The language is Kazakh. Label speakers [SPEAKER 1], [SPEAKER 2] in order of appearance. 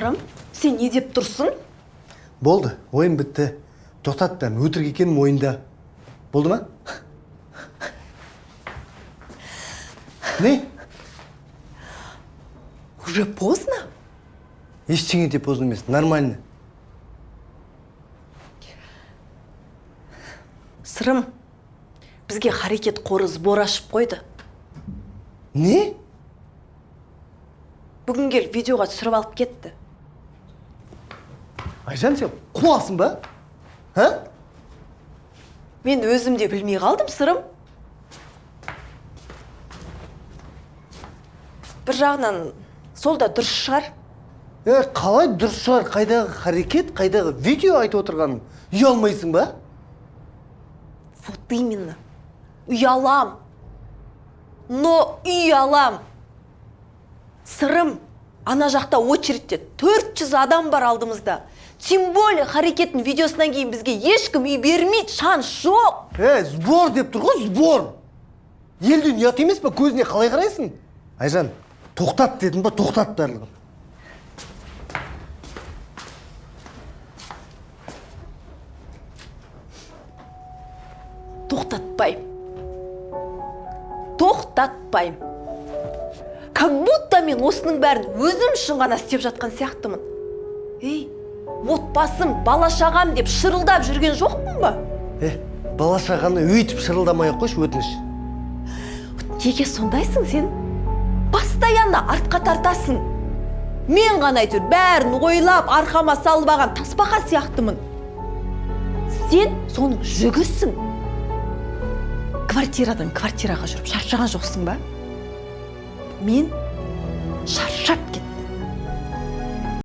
[SPEAKER 1] Сырым, сен не деп тұрсың?
[SPEAKER 2] Болды, ойын бітті. Тоқтаттан өтірік екенім ойында. Болды ма? Не?
[SPEAKER 1] Уже поздно?
[SPEAKER 2] Ештеңе де поздно емес, нормально.
[SPEAKER 1] Сырым, бізге харекет қоры сбор ашып қойды.
[SPEAKER 2] Не?
[SPEAKER 1] Бүгін келіп видеоға түсіріп алып кетті.
[SPEAKER 2] Айжан, сен құласың ба? Ха?
[SPEAKER 1] Мен өзім де білмей қалдым, Сырым. Бір жағынан сол да дұрыс шығар.
[SPEAKER 2] Қалай дұрыс шығар? Қайдағы харекет, қайдағы видео айтып отырғаның? Ұялмайсың ба?
[SPEAKER 1] Вот именно. Ұялам. Но ұялам. Сырым, ана жақта очередьте 400 адам бар алдымызда. Тем более харекеттің видеосынан кейін бізге ешкім үй бермейді, шанс жоқ.
[SPEAKER 2] Сбор деп тұр ғой, сбор. Елден ұят емес па, көзіне қалай қарайсың? Айжан, тоқтат дедің ба, тоқтат барлығын.
[SPEAKER 1] Тоқтатпайым. Тоқтатпайым. Как будто мен осының бәрін өзім үшін ғана істеп жатқан сияқтымын. Отбасым, бала-шағам деп шырылдап жүрген жоқпын ба?
[SPEAKER 2] Бала-шағаны өйтіп шырылдамай қойшы, өтініш.
[SPEAKER 1] Неге сондайсың сен? Постоянно артқа тартасың. Мен ғана әйтеуір бәрін ойлап, арқама салып алған тасбақа сияқтымын. Сен соның жүгісің. Квартирадан квартираға жүріп шаршаған жоқсың ба? Мен шаршап кеттім.